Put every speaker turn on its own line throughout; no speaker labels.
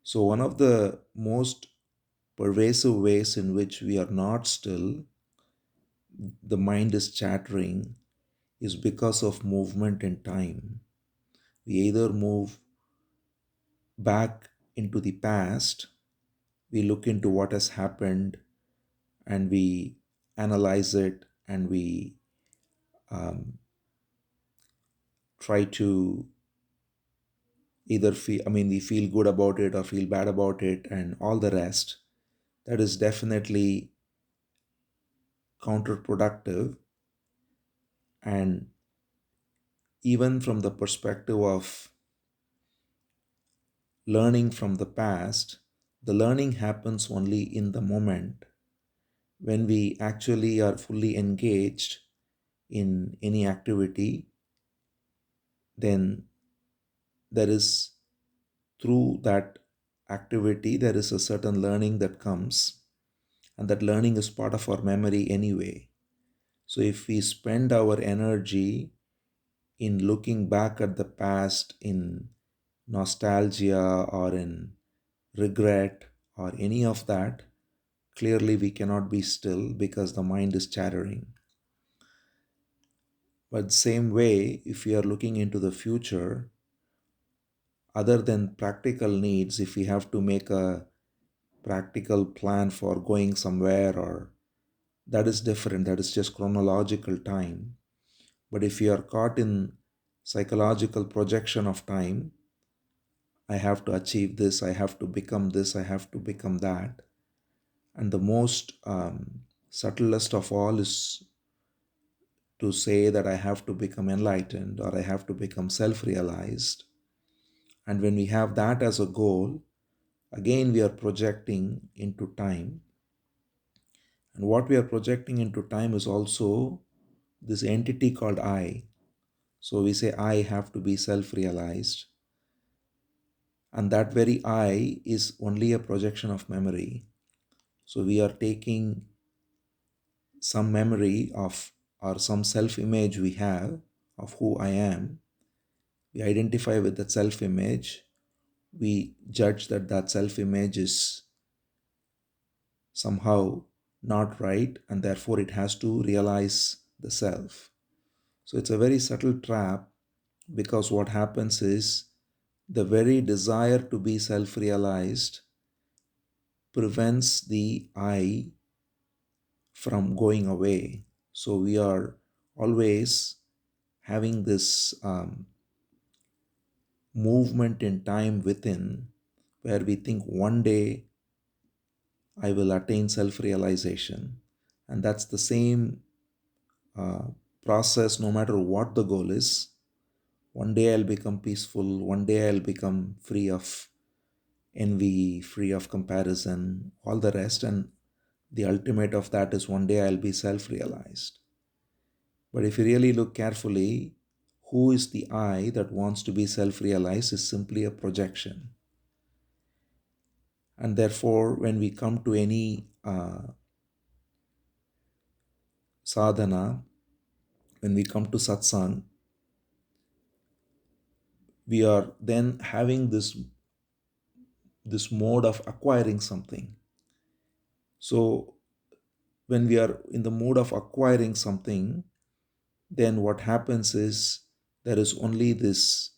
So, one of the most pervasive ways in which we are not still, the mind is chattering, is because of movement in time. We either move back into the past, we look into what has happened, and we analyze it, and we um, try to either feel, we feel good about it or feel bad about it, and all the rest. That is definitely counterproductive. And even from the perspective of learning from the past, the learning happens only in the moment when we actually are fully engaged in any activity. Then there is, through that activity, there is a certain learning that comes, and that learning is part of our memory anyway. So if we spend our energy in looking back at the past in nostalgia or in regret or any of that, clearly we cannot be still because the mind is chattering. But same way, if we are looking into the future, other than practical needs, if we have to make a practical plan for going somewhere, or that is different, that is just chronological time. But if you are caught in psychological projection of time, I have to achieve this, I have to become this, I have to become that. And the most subtlest of all is to say that I have to become enlightened or I have to become self realized. And when we have that as a goal, again we are projecting into time. And what we are projecting into time is also this entity called I. So we say, I have to be self realized. And that very I is only a projection of memory. So we are taking some memory of, or some self image we have of who I am. We identify with that self image. We judge that that self image is somehow not right, and therefore it has to realize the self. So it's a very subtle trap, because what happens is the very desire to be self realized prevents the I from going away. So we are always having this movement in time within, where we think one day I will attain self realization. And that's the same uh, process no matter what the goal is. One day I'll become peaceful, one day I'll become free of envy, free of comparison, all the rest. And the ultimate of that is one day I'll be self realized. But if you really look carefully, who is the I that wants to be self realized is simply a projection. And therefore, when we come to any sadhana, when we come to satsang, we are then having this mode of acquiring something. So when we are in the mode of acquiring something, then what happens is there is only this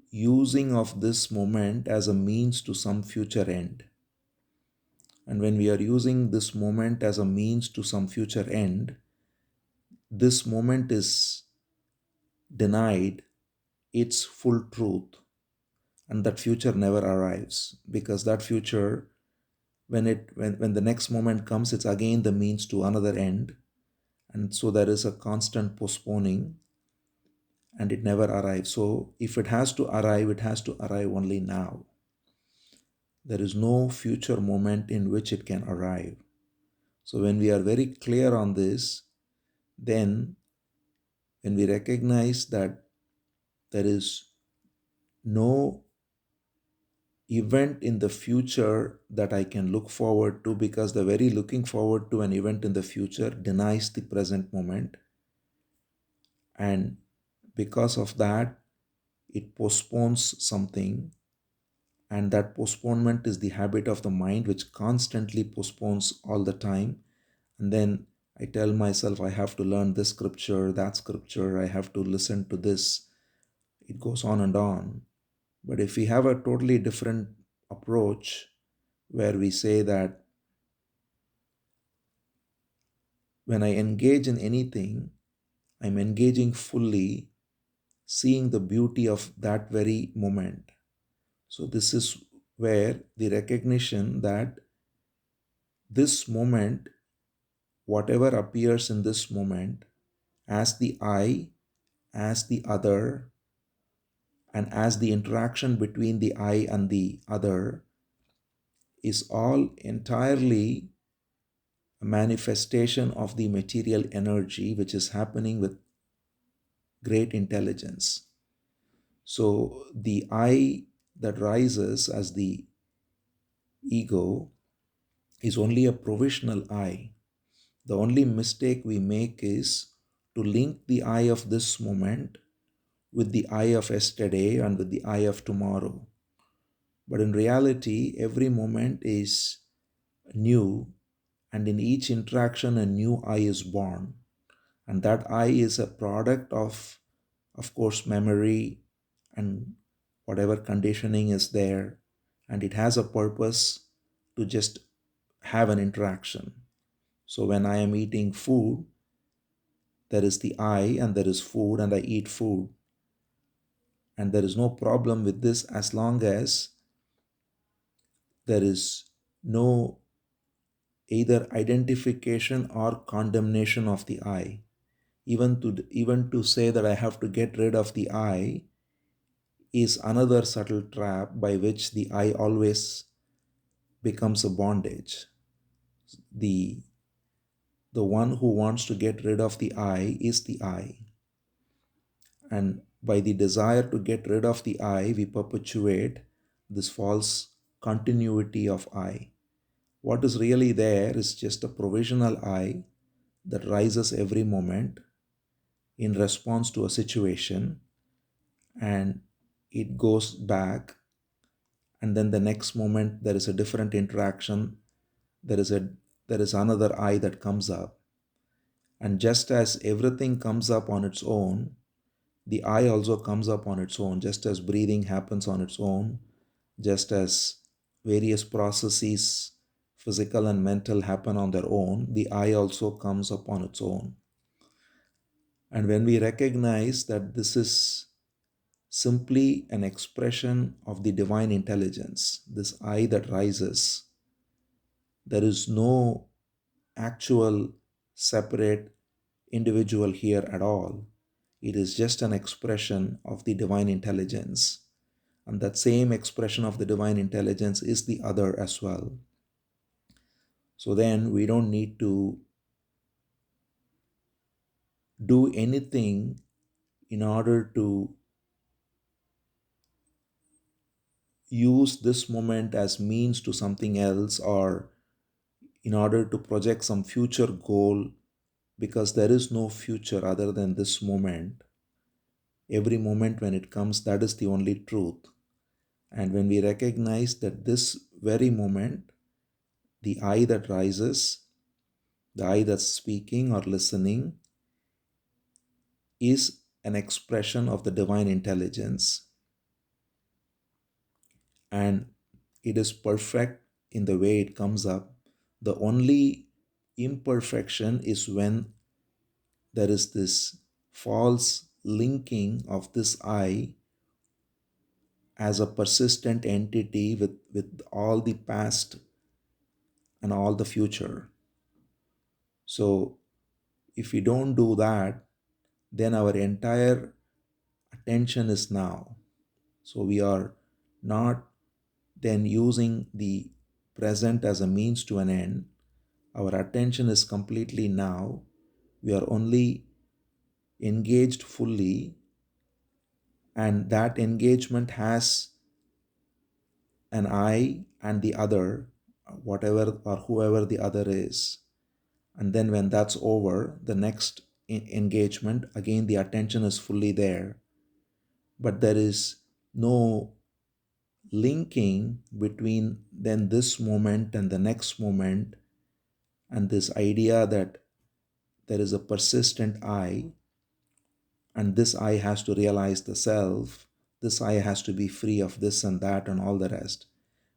using of this moment as a means to some future end. And when we are using this moment as a means to some future end, this moment is denied its full truth, and that future never arrives, because that future, when the next moment comes, it's again the means to another end. And so there is a constant postponing, and it never arrives. So if it has to arrive, it has to arrive only now. There is no future moment in which it can arrive. So when we are very clear on this, then when we recognize that there is no event in the future that I can look forward to, because the very looking forward to an event in the future denies the present moment. And because of that, it postpones something, And that postponement is the habit of the mind which constantly postpones all the time. And then I tell myself I have to learn this scripture, that scripture, I have to listen to this. It goes on and on. But if we have a totally different approach where we say that when I engage in anything, I'm engaging fully, seeing the beauty of that very moment. So, this is where the recognition that this moment, whatever appears in this moment, as the I, as the other, and as the interaction between the I and the other, is all entirely a manifestation of the material energy which is happening with great intelligence. So the I that rises as the ego is only a provisional I. The only mistake we make is to link the I of this moment with the I of yesterday and with the I of tomorrow. But in reality, every moment is new, and in each interaction, a new I is born. And that I is a product of course, memory and whatever conditioning is there. And it has a purpose to just have an interaction. So when I am eating food, there is the I and there is food, and I eat food. And there is no problem with this as long as there is no either identification or condemnation of the I. Even to say that I have to get rid of the I is another subtle trap by which the I always becomes a bondage. The the one who wants to get rid of the I is the I. And by the desire to get rid of the I, we perpetuate this false continuity of I. What is really there is just a provisional I that rises every moment in response to a situation, and it goes back, and then the next moment there is a different interaction, there is another I that comes up. And just as everything comes up on its own, the I also comes up on its own. Just as breathing happens on its own, just as various processes, physical and mental, happen on their own, the I also comes up on its own. And when we recognize that this is simply an expression of the divine intelligence, this I that rises, there is no actual separate individual here at all. It is just an expression of the divine intelligence. And that same expression of the divine intelligence is the other as well. So then we don't need to do anything in order to use this moment as means to something else, or in order to project some future goal, because there is no future other than this moment. Every moment when it comes, that is the only truth. And when we recognize that this very moment, the I that rises, the I that's speaking or listening, is an expression of the divine intelligence, and it is perfect in the way it comes up. The only imperfection is when there is this false linking of this I as a persistent entity with all the past and all the future. So if we don't do that, then our entire attention is now. So we are not then using the present as a means to an end. Our attention is completely now. We are only engaged fully, and that engagement has an I and the other, whatever or whoever the other is. And then when that's over, the next engagement, again, the attention is fully there. But there is no linking between then this moment and the next moment, and this idea that there is a persistent I, and this I has to realize the self, this I has to be free of this and that and all the rest.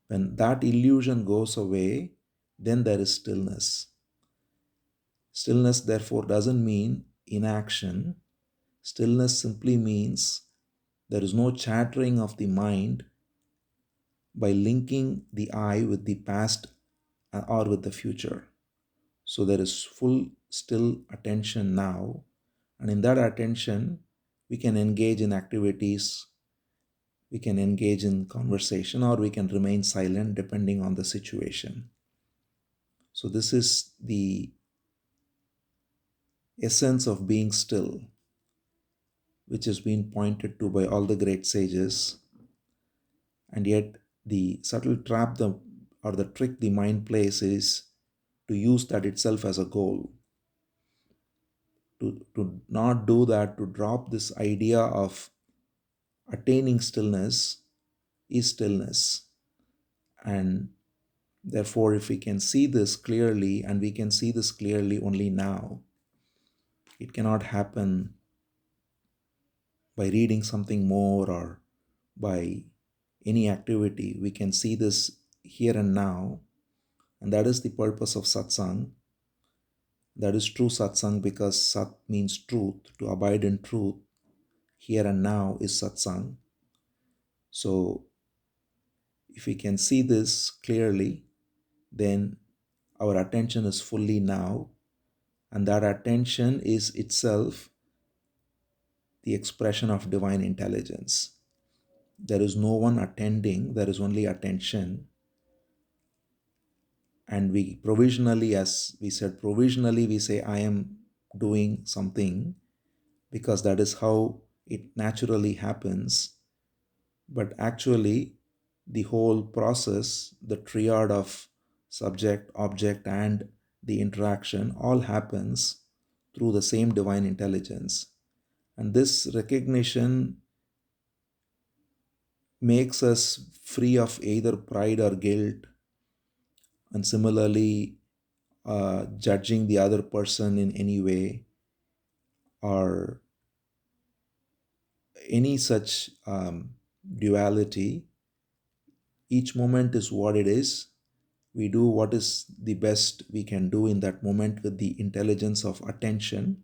When that illusion goes away, then there is stillness. Stillness, therefore, doesn't mean inaction. Stillness simply means there is no chattering of the mind by linking the I with the past or with the future. So there is full, still attention now. And in that attention, we can engage in activities, we can engage in conversation, or we can remain silent depending on the situation. So, this is the essence of being still, which has been pointed to by all the great sages. And yet, the subtle trap or the trick the mind plays is to use that itself as a goal. To not do that, to drop this idea of attaining stillness is stillness. And therefore, if we can see this clearly, and we can see this clearly only now, it cannot happen by reading something more or by any activity. We can see this here and now, and that is the purpose of satsang. That is true satsang, because sat means truth, to abide in truth. Here and now is satsang. So, if we can see this clearly, then our attention is fully now, and that attention is itself the expression of divine intelligence. There is no one attending, there is only attention. And we provisionally, as we said, provisionally we say, I am doing something because that is how it naturally happens. But actually, the whole process, the triad of subject, object, and the interaction all happens through the same divine intelligence. And this recognition makes us free of either pride or guilt, and similarly, judging the other person in any way or any such duality. Each moment is what it is. We do what is the best we can do in that moment with the intelligence of attention,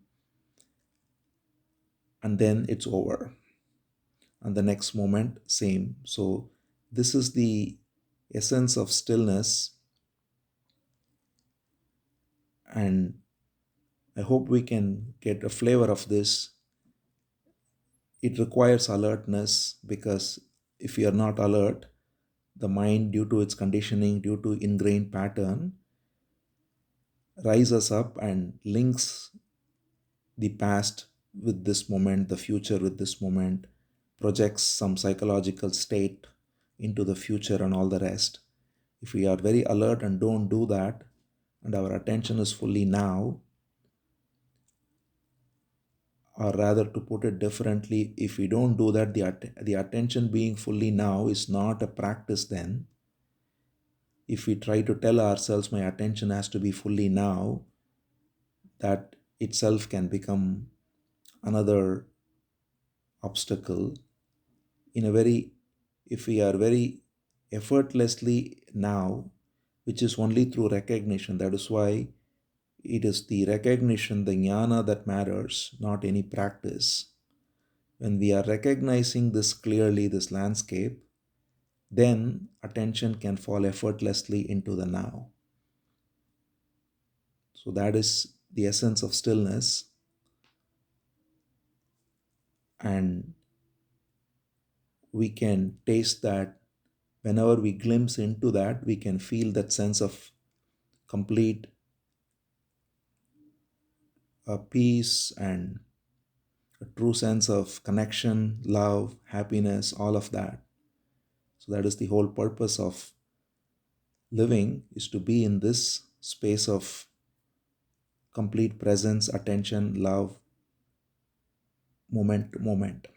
and then it's over. And the next moment, same. So, this is the essence of stillness, and I hope we can get a flavor of this. It requires alertness, because if we are not alert, the mind, due to its conditioning, due to ingrained pattern, rises up and links the past with this moment, the future with this moment, projects some psychological state into the future and all the rest. If we are very alert and don't do that, and our attention is fully now, or rather, to put it differently, if we don't do that, the attention being fully now is not a practice then. If we try to tell ourselves, my attention has to be fully now, that itself can become another obstacle. In a very, if we are very effortlessly now, which is only through recognition, that is why it is the recognition, the jnana, that matters, not any practice. When we are recognizing this clearly, this landscape, then attention can fall effortlessly into the now. So that is the essence of stillness. And we can taste that. Whenever we glimpse into that, we can feel that sense of complete peace and a true sense of connection, love, happiness, all of that. So that is the whole purpose of living, is to be in this space of complete presence, attention, love, moment to moment.